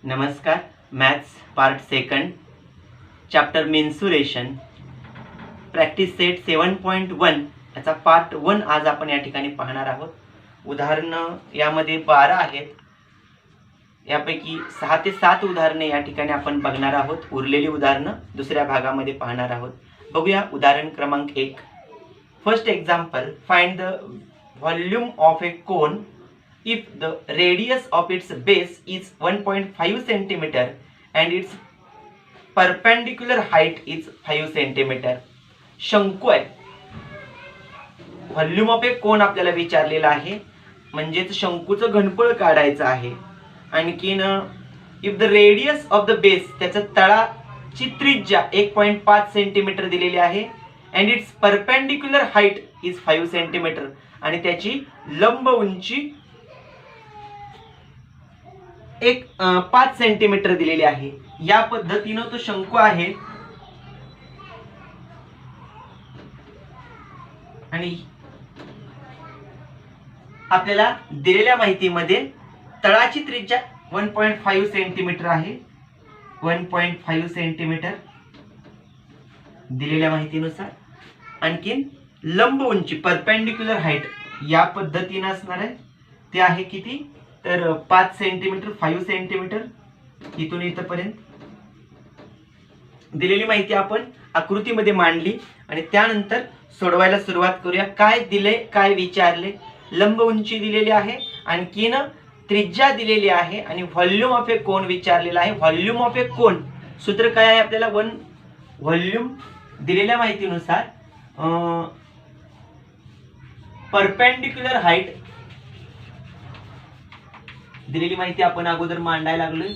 नमस्कार. Maths part second chapter mensuration practice set 7.1 याचा part 1 आज आपण या ठिकाणी पाहणार आहोत. उदाहरणं यामध्ये 12 आहेत. यापैकी 6 ते 7 उदाहरणे या ठिकाणी आपण बघणार आहोत. उरलेली उदाहरणं दुसऱ्या भागामध्ये पाहणार आहोत. बघूया उदाहरण क्रमांक 1. First example, find the volume of A cone if the radius of its base is 1.5 centimeter and its perpendicular height is 5 centimeter. शंकू आहे. व्हॉल्यूम ऑफ ए कोन आपल्याला विचारलेला आहे, म्हणजेच शंकूचं घनफळ काढायचं आहे. आणखीन if the radius of the base, त्याच्या तळाची त्रिज्या 1.5 सेंटीमीटर दिलेली आहे and it's perpendicular height is 5 centimetre आणि त्याची लंब उंची 5 सेंटीमीटर दिलेली आहे. या पद्धतीनं तो शंकू आहे आणि आपल्याला दिलेल्या माहितीमध्ये तळाची त्रिज्या 1.5 सेंटीमीटर आहे. 1.5 सेंटीमीटर दिलेल्या माहितीनुसार. आणखीन लंब उंची परपेंडिक्युलर हाईट या पद्धतीने असणार आहे. ते आहे किती, तर 5 सेंटीमीटर, 5 सेंटीमीटर इथून इथपर्यंत. दिलेली माहिती आपण आकृतीमध्ये मांडली आणि त्यानंतर सोडवायला सुरुवात करूया. काय दिले, काय विचारले. लंब उंची दिलेली आहे, आणखीन त्रिज्या दिलेली आहे आणि व्हॉल्यूम ऑफ ए कोन विचारलेला आहे. व्हॉल्यूम ऑफ ए कोन सूत्र काय आहे आपल्याला, व्हॉल्यूम दिलेल्या माहितीनुसार परपेंडिक्युलर हाईट दिलेली माहिती आपण अगोदर मांडायला लागलोय.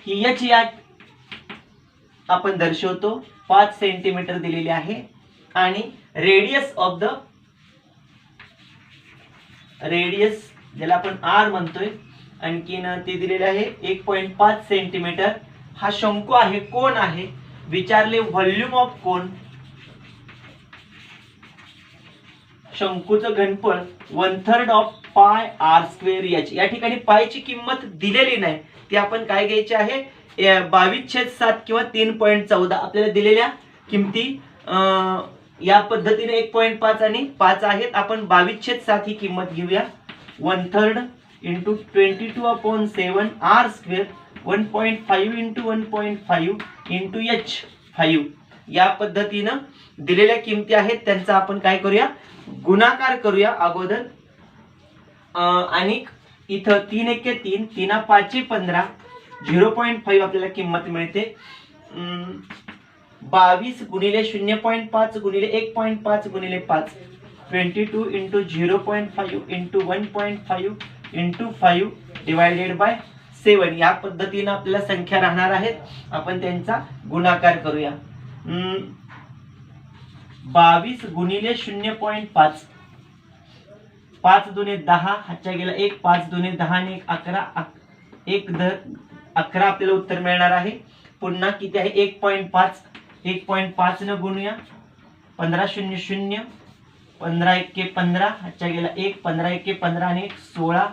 ही याची आपण दर्शवतो 5 सेंटीमीटर दिलेली आहे आणि रेडियस ऑफ द रेडियस ज्याला आपण आर म्हणतोय, आणखीन ते दिलेले आहे 1.5 सेंटीमीटर. हा शंकू आहे, कोन आहे. विचारले व्हॉल्यूम ऑफ कोन, शंकूचं घनफळ 1/3 of pi R square H. या ठिकाणी पायची किंमत दिलेली नाही, ती आपण काय घ्यायची आहे, 22/7 किंवा 3.14 आपल्याला दिलेल्या किमती या पद्धतीने 1.5 आणि 5 आहेत. आपण 22/7 ही किंमत घेऊया. 1/3 into 22/7 R square 1.5 into 1.5 into H 5. या पद्धतीनं दिलेल्या किमती आहेत, त्यांचा आपण काय करूया, गुणाकार करूया अगोदर. आणि इथं 3 1 3, 3 5 15, 0.5 आपल्याला किंमत मिळते. 22 गुणिले 0.5 गुणिले 1.5 गुणिले 5, 22 into 0.5 into 1.5 into 5 divided by 7. या पद्धतीनं आपल्याला संख्या राहणार आहेत. आपण त्यांचा गुणाकार करूया. 22 गुणिले 0.5, 5 दुने 10, हातच्या गेला 1, 5 दुने 10 आणि 1 11, 11 आपल्याला उत्तर मिळणार आहे. पुन्हा किती आहे, 1.5, 1.5 न गुणूया. 15 0 0, 15 1 15, हातच्या गेला 1, 15 1 15 आणि 1 16,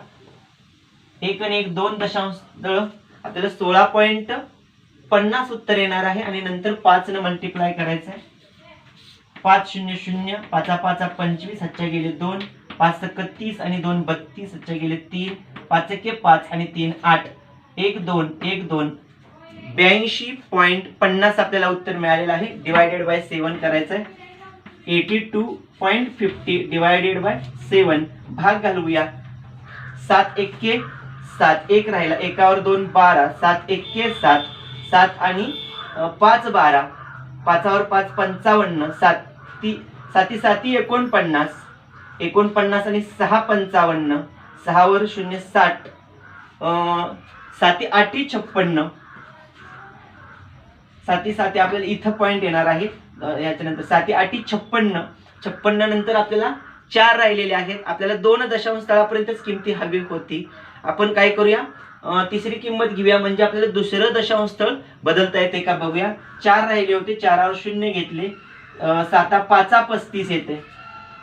1 आणि 1 2 दशांश दळ आपल्याला 16.50 उत्तर येणार आहे. आणि नंतर 5 न मल्टिप्लाय करायचं आहे. 5 0 0, 5 5 25, हातच्या गेले 2, 5 30 आणि 2 32, हातच्या गेले 3, 5 1 5 आणि 3 8, 1 2 1 2, 82.50 आपल्याला उत्तर मिळालेलं आहे. डिवायडेड बाय 7 करायचं आहे. 82.50 डिवायडेड बाय 7 भाग घालूया. 7 1 7, 1 राहिला, 1वर 2 12, 7 1 7, 7 आणि 5 12, 5वर 5 55, 7 7 49, 49 आणि 6 55, 6वर 0 60, 7 8 56, 7 7 आपल्याला इथं पॉइंट येणार आहे. याच्यानंतर 7 8 56, 56 नंतर आपल्याला 4 राहिलेले आहेत. आपल्याला 2 दशांश स्थळापर्यंतच किमती हवी होती. आपण काय करूया, तिसरी किंमत घेऊया, म्हणजे आपल्याला दुसरं दशांश स्थळ बदलता येते का बघूया. 4 राहिले होते, 4वर 0 घेतले, 7 5 35 येते.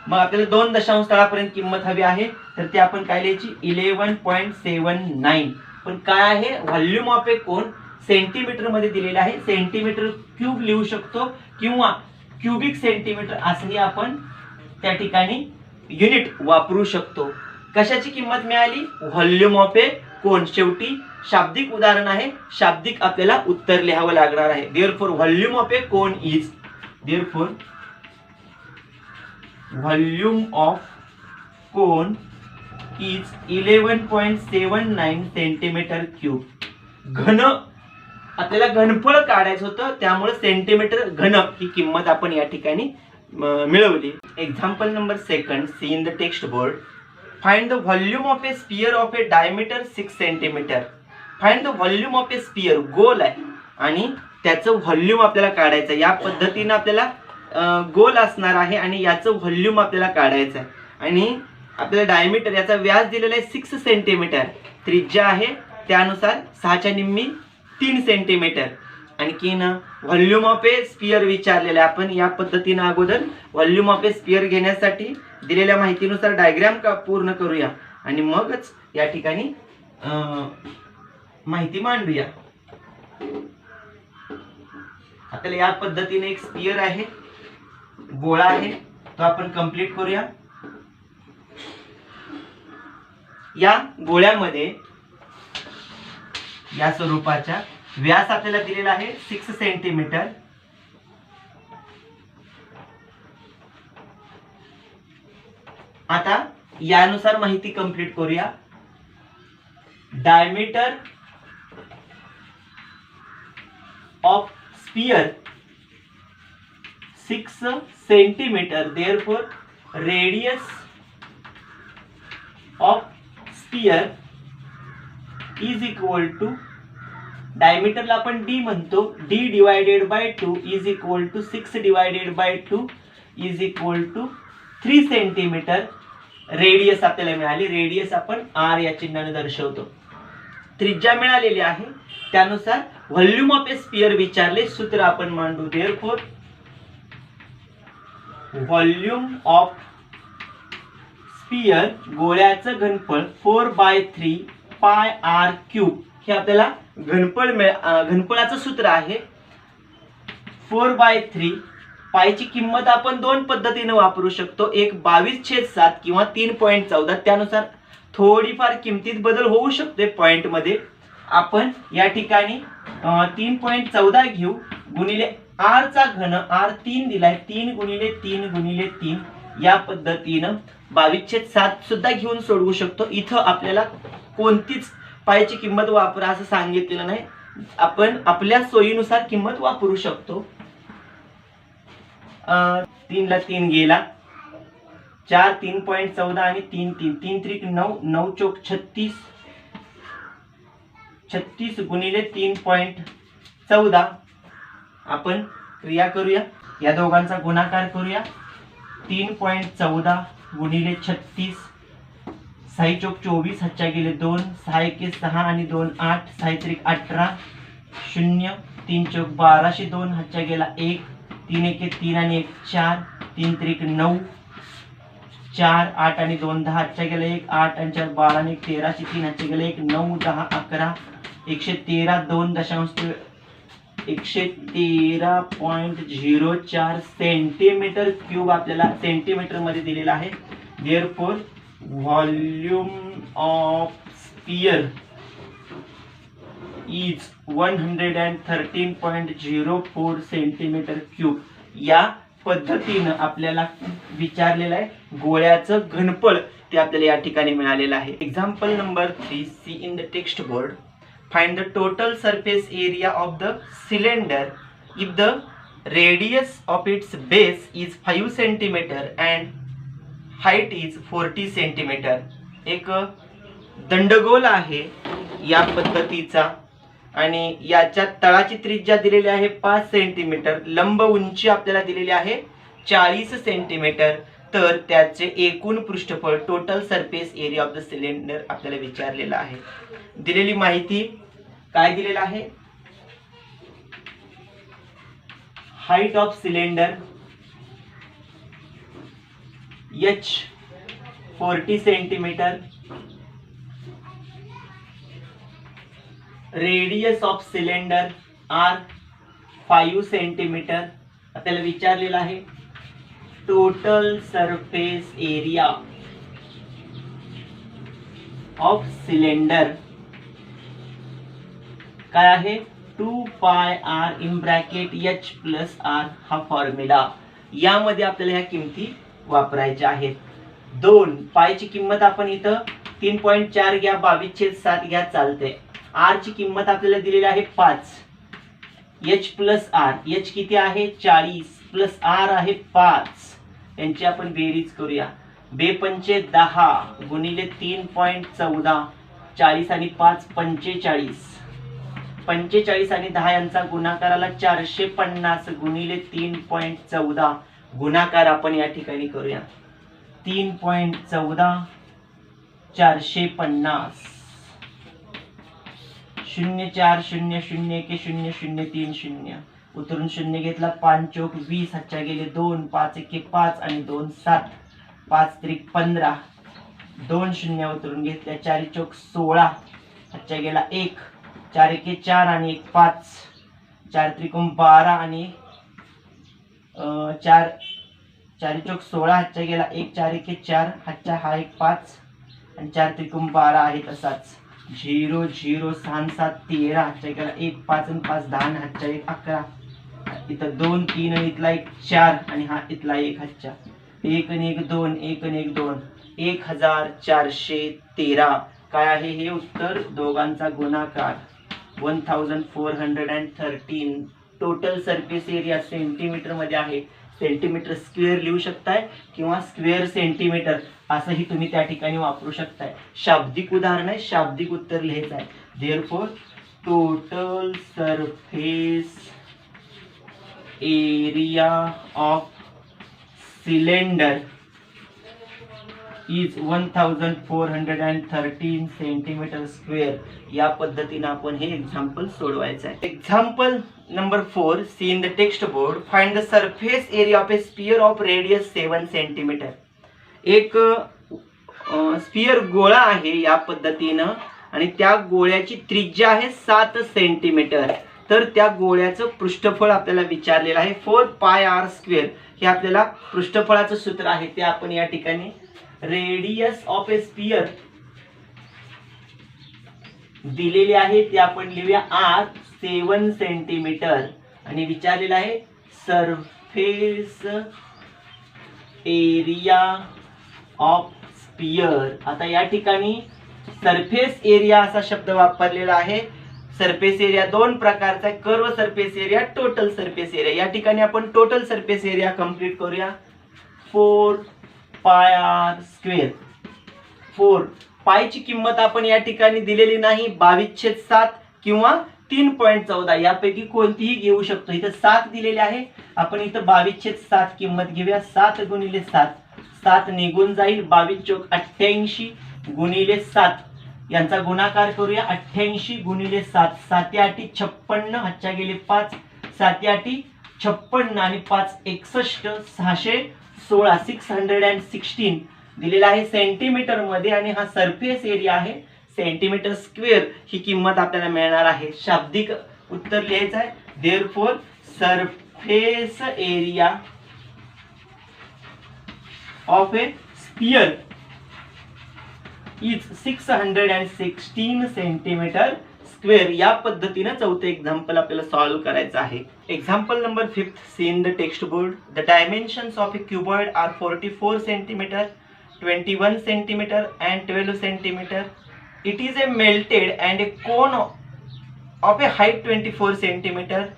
मग आपल्याला 2 दशांश स्थळापर्यंत किंमत हवी आहे. तर ते आपण काय लिहायची 11.79. पण काय आहे volume of A cone centimetre मध्ये दिलेलं आहे. सेंटीमीटर क्यूब लिहू शकतो किंवा क्यूबिक सेंटीमीटर असंही आपण त्या ठिकाणी युनिट वापरू शकतो. कशाची किंमत मिळाली? व्हॉल्यूम ऑफ ए कोन. शेवटी शाब्दिक उदाहरण आहे, शाब्दिक आपल्याला उत्तर लिहावं लागणार आहे. Therefore volume of A cone is volume of cone is 11.79 centimetre cube. घन आपल्याला घनफळ काढायचं होतं, त्यामुळे सेंटीमीटर घन ही किंमत आपण या ठिकाणी मिळवली. Example number 2, see in the text board. Find the volume of a sphere of a diameter 6 centimetre. Find the volume of a sphere. गोल आहे आणि त्याचं व्हॉल्यूम आपल्याला काढायचं. या पद्धतीने आपल्याला गोल असणार आहे आणि याचं व्हॉल्यूम आपल्याला काढायचं आहे. आणि आपल्याला डायमीटर याचा व्यास दिलेला आहे 6 सेंटीमीटर, त्रिज्या आहे त्यानुसार 6/9 3 सेंटीमीटर. आणखीन व्हॉल्यूम ऑफ ए स्पियर विचारलेलं आहे. आपण या पद्धतीने अगोदर व्हॉल्यूम ऑफ ए स्पियर घेण्यासाठी दिलेल्या माहितीनुसार डायग्राम पूर्ण करूया आणि मगच या ठिकाणी माहिती मांडूया. आपल्याला या पद्धतीने एक स्पियर आहे, गोळा आहे, तो आपण कंप्लीट करूया. या गोळ्यामध्ये या स्वरूपाच्या व्यास आपल्याला दिलेला आहे 6 सेंटीमीटर. आता यानुसार माहिती कंप्लीट करूया. Diameter of sphere 6 centimetre. Therefore radius of sphere is equal to, डायमीटरला आपण डी म्हणतो, d divided by 2 is equal to 6 divided by 2 is equal to 3 centimetre. Radius आपल्याला मिळाली. रेडियस आपण r या चिन्हाने दर्शवतो. त्रिज्या मिळालेली आहे, त्यानुसार व्हॉल्यूम ऑफ ए स्पियर विचारले. सूत्र आपण मांडू. देअरफॉर व्हॉल्यूम ऑफ स्पियर, गोळ्याचं घनफळ 4/3 पाय r क्यूब. हे आपल्याला घनफळाचं सूत्र आहे 4/3. पायची किंमत आपण दोन पद्धतीने वापरू शकतो. एक 22/7 किंवा 3.14. त्यानुसार थोडीफार किमतीत बदल होऊ शकते पॉइंट मध्ये. आपण या ठिकाणी 3.14 घेऊ. गुणिले r चा घन, r 3 दिलाय, 3 गुणिले 3 गुणिले 3. या पद्धतीनं 22/7 सुद्धा घेऊन सोडवू शकतो. इथं आपल्याला कोणतीच पायची किंमत वापरा असं सांगितलेलं नाही, आपण आपल्या सोयीनुसार किंमत वापरू शकतो. 3 ला 3 गेला, 4 3.14 आणि 3 3 3 3 9 9 चौक 36. 36 गुणिले 3.14. आपण क्रिया करूया, या दोघांचा गुणाकार करूया. 3.14 गुणिले 36, 6 चौक 24, हातच्या गेले 2, 6 एके 6 आणि 2 8, 6 त्रिक 18, 0, 3 चौक 12, 2 हातच्या गेला 1, 3 एके 3 आणि 1 4, 3 त्रिक 9, 4 8 आणि 2 10, हातच्या गेला 1, 8 आणि 4 12 आणि 1 13, 3 हातच्या गेला 1 9 10 11, 113 2 दशांश 113.04 सेंटीमीटर क्यूब आपल्याला सेंटीमीटर मध्ये दिलेला आहे. Therefore volume of sphere is 113.04 centimetre cube. या पद्धतीनं आपल्याला विचारलेलं आहे गोळ्याचं घनफळ, ते आपल्याला या ठिकाणी मिळालेलं आहे. Example number 3, see in the text board. Find the total surface area of the cylinder if the radius of its base is 5 cm and height is 40 cm. एक दंडगोल आहे या पद्धतीचा आणि याच्या तळाची त्रिज्या दिलेली आहे 5 सेंटीमीटर. लंब उंची आपल्याला दिलेली आहे 40 सेंटीमीटर. तर त्याचे एकूण पृष्ठफळ total surface area of the cylinder आपल्याला विचारलेला आहे. दिलेली माहिती काय दिलेलं आहे? Height of cylinder h 40 centimetre. Radius of cylinder r 5 centimetre. आपल्याला विचारलेलं आहे total surface area of cylinder काय आहे 2 pi r in bracket h plus r हा फॉर्म्युला. यामध्ये आपल्याला ह्या किमती वापरायच्या आहेत. 2 पायची किंमत आपण इथं 3.4 घ्या, 22/7 घ्या चालते. आर ची किंमत आपल्याला दिलेली आहे 5. एच प्लस आर, एच किती आहे 40 प्लस आर आहे 5. यांची आपण बेरीज करूया. 2×5 = 10 गुणिले 3.14, 40 आणि 5 45. 45 आणि 10 यांचा गुणाकाराला 450 गुणिले 3.14. गुणाकार आपण या ठिकाणी करूया. 3.14 450. 0 4 0 0 1 0 0 3 0. उतरून 0 घेतला. 5 चौक 20, हातच्या गेले 2, 5 1 5 आणि 2 7, 5 त्रिक 15. 2 0 उतरून घेतल्या. 4 चौक 16, हातच्या गेला 1, 4 1 4 आणि 1 5, 4 त्रिकोण 12 आणि 4 चौक 16, हातच्या गेला 1, 4 1 4, हातच्या हा 1 5 आणि 4 त्रिकोण 12 आहे तसाच. 0 0 6 7 13, हातच्या गेला 1 5 आणि 5 10 आणि हातच्या 1 11. इथं 2 3 आणि इथला 1 4 आणि हा इथला 1 हातच्या 1 आणि 1 2 1 आणि 1 2. 1413 काय आहे हे उत्तर. दोघांचा गुणाकार 1413. टोटल सरफेस एरिया सेंटीमीटर मध्ये आहे. सेंटीमीटर स्क्वेअर लिहू शकताय किंवा स्क्वेअर सेंटीमीटर असंही तुम्ही त्या ठिकाणी वापरू शकताय. शाब्दिक उदाहरण आहे, शाब्दिक उत्तर लिहायचं आहे. Therefore total surface area of cylinder is 1413 centimetre square. या पद्धतीने आपण हे एक्झाम्पल सोडवायचं आहे. Example number 4. See in the text board find the surface area of a sphere of radius 7 centimetre. एक स्फियर गोळा आहे या पद्धतीनं आणि त्या गोळ्याची त्रिज्या आहे 7 सेंटीमीटर. तर त्या गोळ्याचं पृष्ठफळ आपल्याला विचारलेलं आहे 4 पाय आर स्क्वेअर. हे आपल्याला पृष्ठफळाचं सूत्र आहे ते आपण या ठिकाणी रेडियस ऑफ ए स्फियर दिलेली आहे ते आपण लिहूया आर 7 सेंटीमीटर आणि विचारलेलं आहे सरफेस एरिया ऑफ स्फियर. आता या ठिकाणी सरफेस एरिया असा शब्द वापरलेला आहे. सरफेस एरिया दोन प्रकारचा आहे, curve surface area, total surface area. या ठिकाणी आपण टोटल सरफेस एरिया कंप्लीट करूया. 4 पाय आर स्क्वेअर. 4 पायची किंमत आपण या ठिकाणी दिलेली नाही. 22/7 किंवा 3.14 यापैकी कोणतीही घेऊ शकतो. इथं 7 दिलेले आहे, आपण इथं 22/7 किंमत घेऊया. 7 गुणिले 7, 7 निघून जाईल. 22 चौक 88 गुणिले 7 यांचा गुणाकार करूया. 88 गुणिले 7, 7 8 56, हातच्या गेले 5, 7 8 56 आणि 5 61, 616 616 दिलेला आहे सेंटीमीटर मध्ये आणि हा सरफेस एरिया आहे सेंटीमीटर स्क्वेअर. ही किंमत आपल्याला मिळणार आहे. शाब्दिक उत्तर लिहायचं आहे. Therefore surface area of a sphere is 616 centimetre square. या पद्धतीने चौथे एक्झाम्पल आपल्याला सॉल्व्ह करायचं आहे. Example number 5. See in the text board the dimensions of a cuboid are 44 centimetre, 21 centimetre and 12 centimetre. It is a melted and a cone of a height 24 centimeter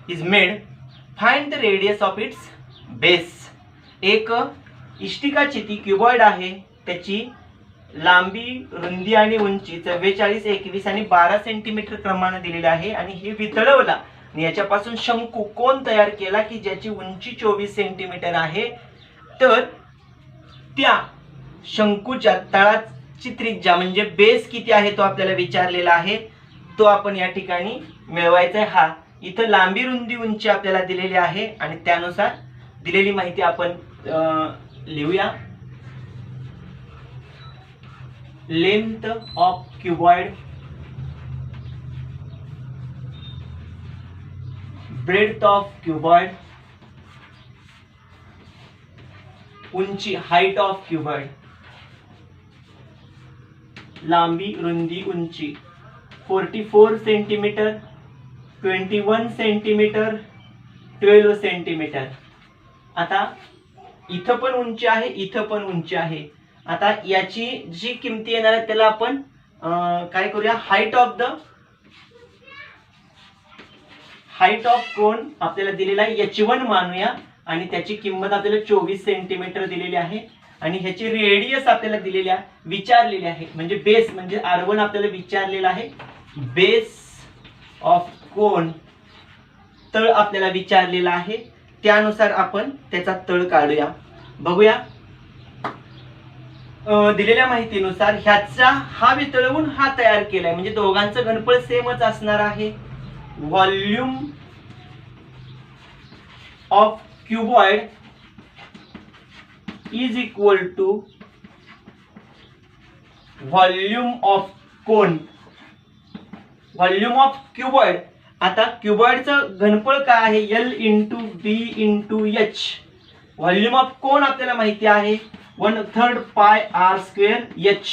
is made. Find the radius of its base. एक इष्टिकाची ती cuboid आहे, त्याची लांबी, रुंदी आणि उंची 44, 21 आणि 12 centimetre क्रमाने दिलेली आहे आणि हे वितळवला आणि याच्यापासून शंकू कोन तयार केला की ज्याची उंची 24 सेंटीमीटर आहे. तर त्या शंकूच्या तळाची त्रिज्या म्हणजे बेस किती आहे तो आपल्याला विचारलेला आहे. तो आपण या ठिकाणी मिळवायचा आहे. हा इथं लांबी, रुंदी, उंची आपल्याला दिलेली आहे आणि त्यानुसार दिलेली माहिती आपण लिहूया. Length of cuboid, breadth of cuboid, उंची हाइट ऑफ क्युबॉइड, लांबी रुंदी उंची 44 सेंटीमीटर, 21 सेंटीमीटर, 12 सेंटीमीटर. आता इथं पण उंची आहे, इथं पण उंची आहे. आता याची जी किमती येणार आहे त्याला आपण काय करूया, हाइट ऑफ कोन आपल्याला दिलेला आहे H1 मानूया आणि त्याची किंमत आपल्याला 24 सेंटीमीटर दिलेली आहे आणि ह्याची रेडियस आपल्याला दिलेली आहे, विचारलेली आहे. म्हणजे बेस म्हणजे R1 आपल्याला विचारलेला आहे. बेस ऑफ कोन तळ आपल्याला विचारलेला आहे. त्यानुसार आपण त्याचा तळ काढूया. बघूया दिलेल्या माहितीनुसार ह्याचा हा वितळवून हा तयार केलाय म्हणजे दोघांचं घनफळ सेमच असणार आहे. Volume of cuboid is equal to volume of cone. Volume of cuboid, आता क्युबॉइडचं घनफळ काय आहे, L into B into H. Volume of cone आपल्याला माहिती आहे 1/3 पाय आर स्क्वेअर एच,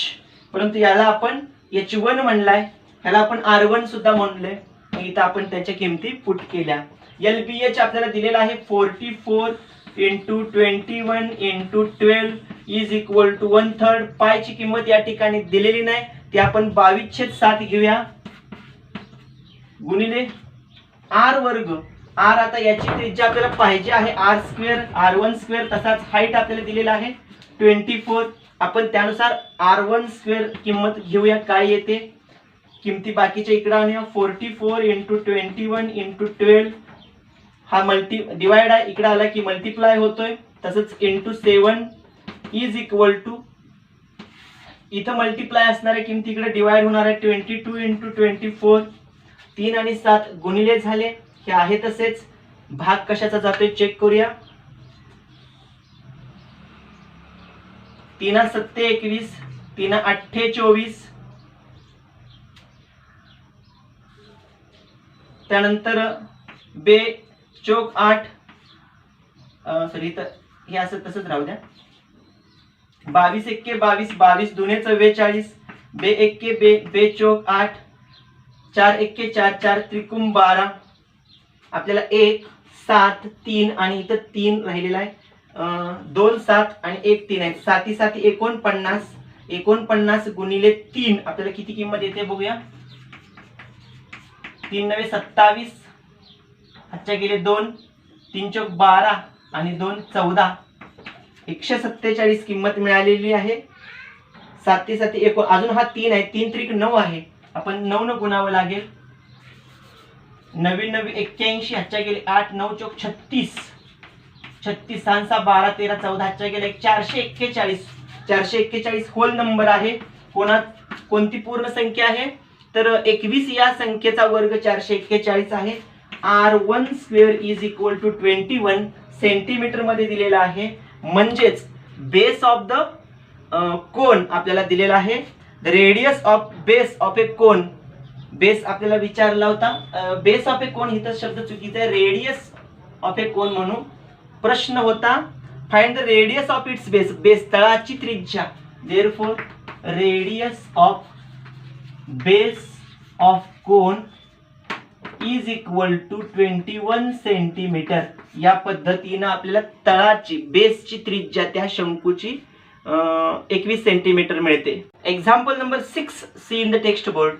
परंतु याला आपण H1 म्हणलाय, ह्याला आपण R1 सुद्धा म्हणलोय. इथं आपण त्याच्या किमती पुट केल्या. LBH आपल्याला दिलेला आहे 44 into 21 into 12 is equal to 1/3. पायची किंमत या ठिकाणी दिलेली नाही, ती आपण 22/7 घेऊया गुणिले R वर्ग. R आता याची त्रिज्या आपल्याला पाहिजे आहे R स्क्वेअर, R1 स्क्वेअर. तसाच हाईट आपल्याला दिलेला आहे 24. आपण त्यानुसार R1 स्क्वेअर किंमत घेऊया काय येते. किमती बाकीच्या इकडे आणूया. 44 इंटू 21 इंटू 12 हा डिवाइड आहे, इकडे आला की मल्टिप्लाय होतोय. तसंच इंटू 7 इज इक्वल टू, इथं मल्टिप्लाय असणाऱ्या किमती इकडे डिवाइड होणार आहे 22 इंटू 24. 3 आणि 7 गुणिले झाले, हे आहे तसेच. भाग कशाचा जातोय चेक करूया. 3 7 21, 3 8 24, त्यानंतर बे चौक 8, सॉरी तर हे असं तसंच राहू द्या. 22 एक्के 22, 22 दुने 44, बे एक्के बे, बे चौक 8, 4 एक्के 4, 4 त्रिकुम 12. आपल्याला 1 7 3 आणि इथं 3 राहिलेला आहे. 2 7 आणि 1 3 आहे. 7 7 49, 49 गुणिले 3 आपल्याला किती किंमत येते बघूया. 3 9 27, हातच्या गेले 2, 3 चौक 12 आणि 2 14, 147 किंमत मिळालेली आहे. 7 7 1, अजून हा 3 आहे, 3 त्रिक 9 आहे, आपण 9 न गुणावं लागेल. 9 9 81, हातच्या गेले 8, 9 चौक 36, 36 6 6 12 13 14, हातच्या गेले 441. 441 होल नंबर आहे. कोणती पूर्ण संख्या आहे तर 21 या संख्येचा वर्ग 441 आहे. R1 square is equal to 21 centimetre मध्ये दिलेला आहे. म्हणजेच बेस ऑफ द कोन आपल्याला दिलेला आहे. The radius of base of A cone, base आपल्याला विचारला होता. बेस ऑफ ए कोन इथं शब्द चुकीचा आहे, रेडियस ऑफ ए कोन म्हणून प्रश्न होता. Find the radius of its base, base तळाची त्रिज्या. Therefore radius of base of cone is equal to 21 centimetre. या पद्धतीने आपल्याला तळाची बेसची त्रिज्या त्या शंकूची 21 सेंटीमीटर मिळते. Example number 6 see in the text board.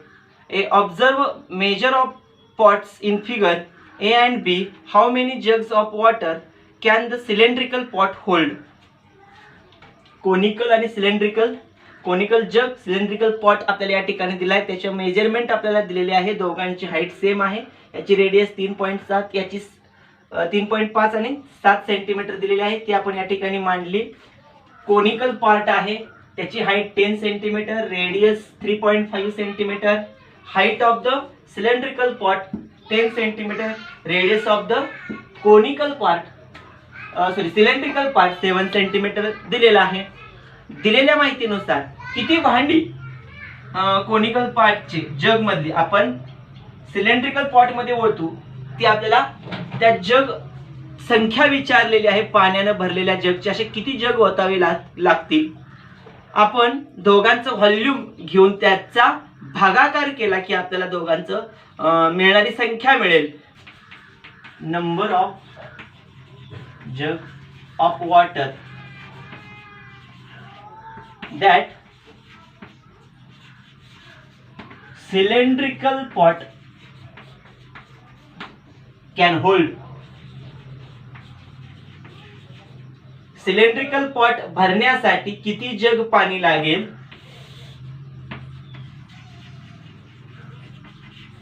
A observe measure of pots in figure A and B. How many jugs of water can the cylindrical pot hold? Conical आणि सिलेंड्रिकल, कोनिकल जग, cylindrical pot आपल्याला या ठिकाणी दिला आहे. त्याचे measurement आपल्याला दिलेले आहे. दोघांची हाईट सेम आहे. याची रेडियस 3.7, याची 3.5 आणि 7 सेंटीमीटर दिलेली आहे. ती आपण या ठिकाणी मांडली. कोनिकल पार्ट आहे, त्याची height 10 centimetre, radius 3.5 centimetre. Height of the cylindrical pot 10 centimetre, radius of the conical part cylindrical part 7 centimetre दिलेला आहे. दिलेल्या माहितीनुसार किती भांडी कोनिकल पार्टचे जग मधली आपण सिलेंड्रिकल पॉट मध्ये ओळखू ती आपल्याला त्या जग संख्या विचारलेली आहे पाण्यानं भरलेल्या जगचे असे किती जग ओतावे लागतील. आपण दोघांचं व्हॉल्यूम घेऊन त्याचा भागाकार केला की आपल्याला दोघांचं मिळणारी संख्या मिळेल. नंबर ऑफ जग of water that cylindrical pot can hold. Cylindrical pot भरण्यासाठी किती जग पाणी लागेल.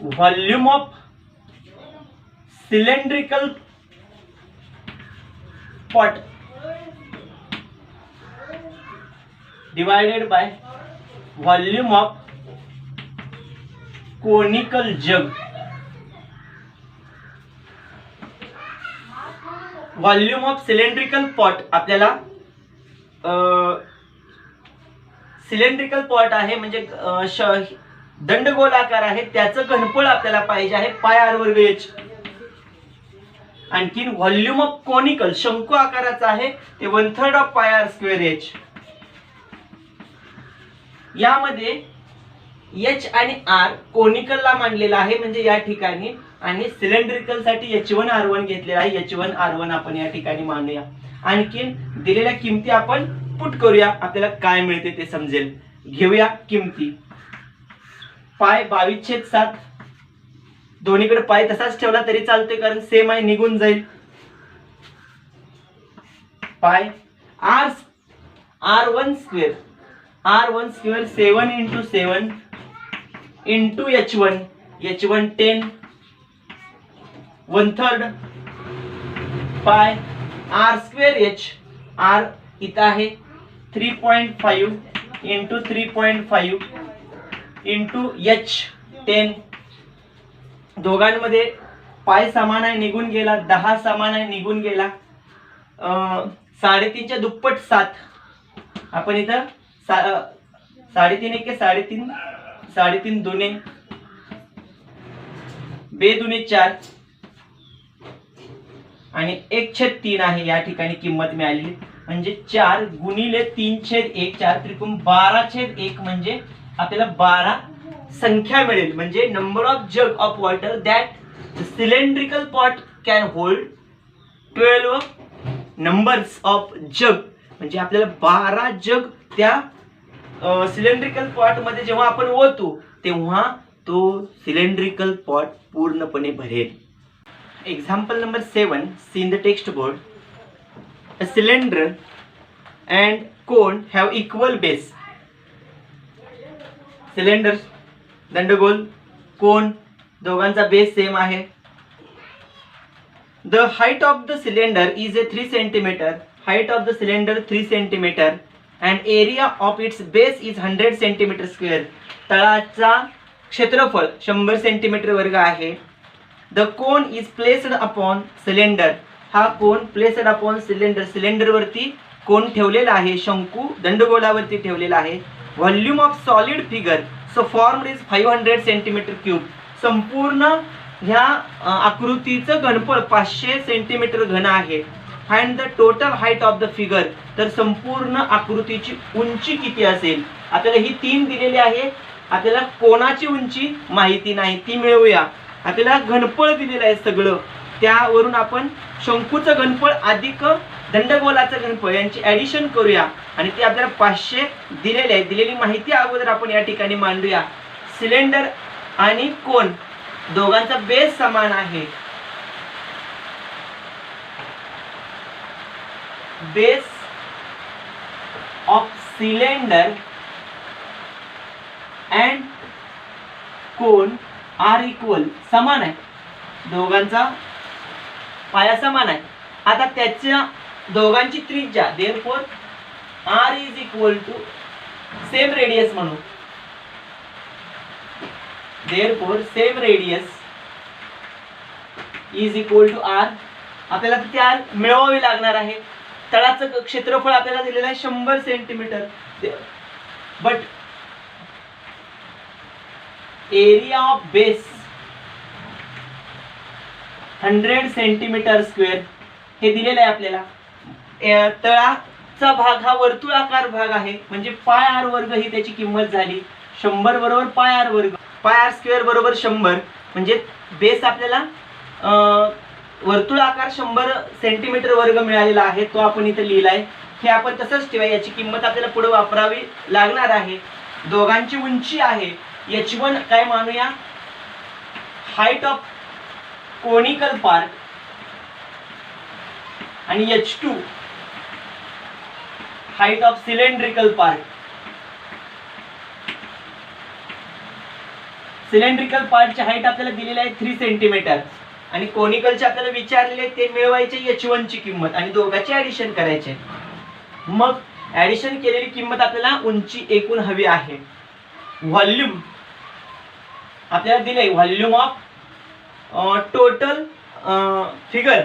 Volume of cylindrical pot divided by volume of conical जग. व्हॉल्यूम ऑफ सिलेंड्रिकल पॉट आपल्याला सिलेंड्रिकल पॉट आहे म्हणजे दंडगोलाकार आहे त्याचं घनफळ आपल्याला पाहिजे आहे पाय आर वर्ग एच. आणखीन व्हॉल्यूम ऑफ कोनिकल शंकू आकाराचा आहे ते 1/3 of pi R square H. यामध्ये एच आणि आर कोनिकलला मांडलेला आहे म्हणजे या ठिकाणी आणि सिलेंड्रिकल साठी H1R1 घेतलेला आहे. H1R1 आपण या ठिकाणी मांडूया. आणखीन दिलेल्या किमती आपण पुट करूया आपल्याला काय मिळते ते समजेल. घेऊया किमती. पाय 22/7 दोन्हीकडे पाय तसाच ठेवला तरी चालते कारण सेम आहे निघून जाईल. पाय R1 square R1 square 7 × 7 into H1 10 1/3 पाय R स्क्वेअर H R इथं आहे 3.5 into 3.5 into H 10. दोघांमध्ये पाय समान आहे निघून गेला 10 समान आहे निघून गेला 3.5च्या दुप्पट 7. आपण इथं 3.5 1 3.5 3.5 दुने बे दुने 4 आणि 1/3 आहे या ठिकाणी किंमत मिळालेली म्हणजे 4 गुणिले 3/1 4 त्रिकोण 12/1 म्हणजे आपल्याला 12 संख्या मिळेल. म्हणजे नंबर ऑफ जग of water that cylindrical pot can hold 12 numbers of जग म्हणजे आपल्याला 12 जग त्या सिलेंड्रिकल पॉट मध्ये जेव्हा आपण ओतू तेव्हा तो सिलेंड्रिकल पॉट पूर्णपणे भरेल. Example number 7 see in the text board. A cylinder and cone have equal base. Cylinder दंडगोल कोन दोघांचा बेस सेम आहे. The height of the cylinder is a 3 centimetre. Height of the cylinder 3 centimetre and area of its base is 100 centimeter square. तळाचा क्षेत्रफळ 100 centimetre वर्ग आहे. The cone is placed upon cylinder. हा कोन placed upon cylinder cylinder वरती कोन ठेवलेला आहे शंकू दंडगोलावरती ठेवलेला आहे. Volume of solid figure so formed is 500 centimeter cube. संपूर्ण ह्या आकृतीचं घनफळ 500 सेंटीमीटर घन आहे. Find the total height of the figure. तर संपूर्ण आकृतीची उंची किती असेल. आपल्याला ही 3 दिलेली आहे. आपल्याला कोणाची उंची माहिती नाही ती मिळवूया. आपल्याला घनफळ दिलेलं आहे सगळं त्यावरून आपण शंकूचं घनफळ अधिक दंडगोलाचं घनफळ यांची ऍडिशन करूया आणि ते आपल्याला 500 दिलेले आहे. दिलेली माहिती अगोदर आपण या ठिकाणी मांडूया. सिलेंडर आणि कोन दोघांचा बेस समान आहे. Base of cylinder and cone are equal समान आहे. दोघांचा पाया समान आहे. आता त्याच्या दोघांची त्रिज्या therefore r is equal to same radius म्हणू. Therefore same radius is equal to r. आपल्याला ते आर मिळवावे लागणार आहे. तळाचं क्षेत्रफळ आपल्याला दिलेलं आहे 100 centimetre. But area of base 100 centimetre square हे दिलेलं आहे आपल्याला. तळाचा भाग हा वर्तुळाकार भाग आहे, म्हणजे पाय आर वर्ग ही त्याची किंमत झाली. 100 बरोबर पाय आर वर्ग, पाय आर स्क्वेअर बरोबर 100, म्हणजे बेस आपल्याला वर्तुळाकार 100 सेंटीमीटर वर्ग मिळालेला आहे, तो आपण इथे लिहिलाय. हे आपण तसंच ठेवा, याची किंमत आपल्याला पुढे वापरावी लागणार आहे. दोघांची उंची आहे h1 काय मानूया, हाईट ऑफ कोनिकल पार्ट, आणि h2 height of cylindrical part. Cylindrical पार्टची हाईट आपल्याला दिलेली आहे 3 सेंटीमीटर, आणि कोनिकलचे आपल्याला विचारलेले ते मिळवायचे h1 ची किंमत आणि दोघांची ऍडिशन करायचे. मग ऍडिशन केलेली किंमत आपल्याला उंची एकूण हवी आहे. व्हॉल्यूम आपल्याला दिले, volume of total figure,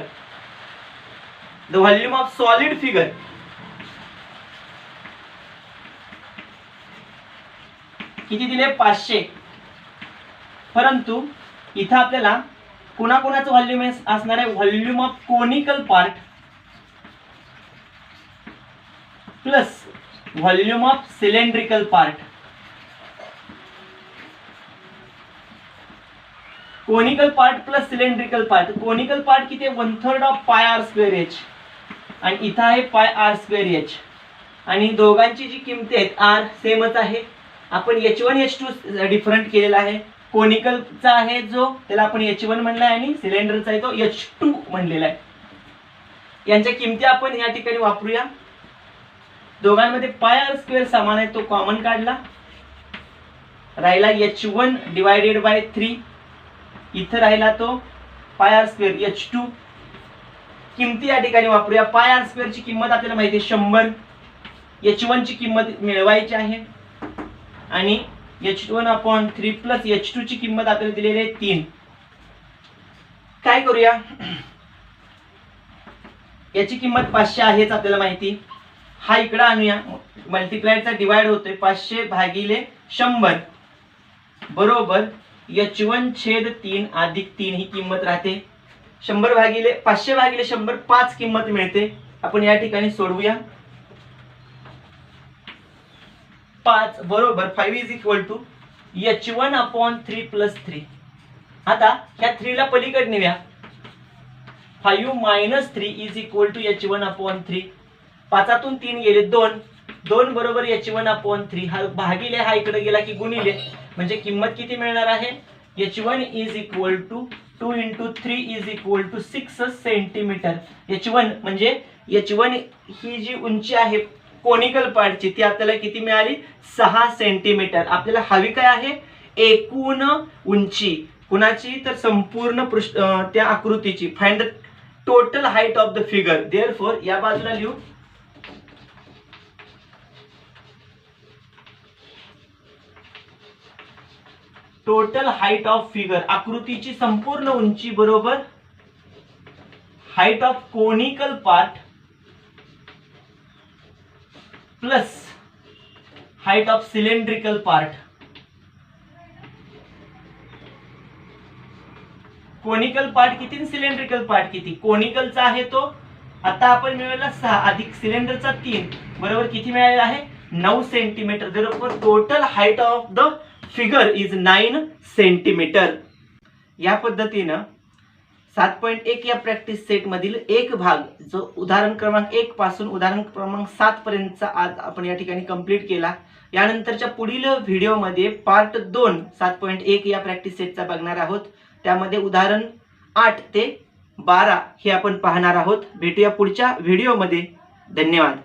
the volume of solid figure किती दिले, 500. परंतु इथं आपल्याला कोणाकोणाचं व्हॉल्यूम असणार आहे, volume of conical part plus volume of cylindrical part. Conical part plus cylindrical part. Conical part किती, 1/3 of pi R square H, आणि इथं आहे पाय आर स्क्वेअर एच, आणि दोघांची जी किंमत आहेत आर सेमच आहे. आपण h1 h2 डिफरंट केलेला आहे. कोनिकलचा आहे जो त्याला आपण h1 म्हणलाय, आणि सिलेंडरचा आहे तो h2 म्हणलेला आहे. यांच्या किमती आपण या ठिकाणी वापरूया. दोघांमध्ये पाय आर स्क्वेअर समान आहे, तो कॉमन काढला, राहिला h1 डिवायडेड बाय 3. इथं राहिला तो पाय आर स्क्वेअर h2. किमती या ठिकाणी वापरूया. पाय आर स्क्वेअर ची किंमत आपल्याला माहिती आहे 100, h1 ची किंमत मिळवायची आहे, आणि h1/3 प्लस h2 ची किंमत आपल्याला दिलेली आहे 3. काय करूया, याची किंमत 500 आहेच आपल्याला माहिती. हा इकडे आणूया, मल्टिप्लायचा डिवाइड होतोय, 500 भागिले 100 बरोबर h1/3 अधिक 3 ही किंमत राहते. 100 भागिले 500 भागिले 100 5 किंमत मिळते. आपण या ठिकाणी सोडवूया. 5 बरोबर 5 is equal to h1/3 plus 3. आता ह्या 3 ला पलीकडे नेऊया. 5 minus 3 is equal to h1/3. 5 3 गेले 2, 2 बरोबर h1/3. हा भागिले हा इकडे गेला की गुणिले, म्हणजे किंमत किती मिळणार आहे, h1 is equal to 2 × 3 is equal to 6 centimetre. h1 म्हणजे h1 ही जी उंची आहे कोनिकल पार्टची ती आपल्याला किती मिळाली, 6 सेंटीमीटर. आपल्याला हवी काय आहे, एकूण उंची कुणाची, तर संपूर्ण त्या आकृतीची. Find the total height of the figure. Therefore या बाजूला लिहू, टोटल हाईट ऑफ फिगर, आकृतीची संपूर्ण उंची बरोबर height of conical part plus height of cylindrical part. Conical part किती, सिलेंड्रिकल पार्ट किती. कोनिकलचा आहे तो आता आपण मिळवला 6 अधिक सिलेंडरचा 3 बरोबर किती मिळालेला आहे, 9 centimetre. Therefore total height of the figure is 9 centimetre. या पद्धतीनं 7.1 या प्रॅक्टिस सेट मधील एक भाग जो उदाहरण क्रमांक 1 पासून उदाहरण क्रमांक 7 पर्यंतचा आज आपण या ठिकाणी कंप्लीट केला. यानंतरच्या पुढील व्हिडिओमध्ये पार्ट 2 7.1 या प्रॅक्टिस सेटचा बघणार आहोत. त्यामध्ये उदाहरण 8 ते 12 हे आपण पाहणार आहोत. भेटूया पुढच्या व्हिडिओमध्ये. धन्यवाद.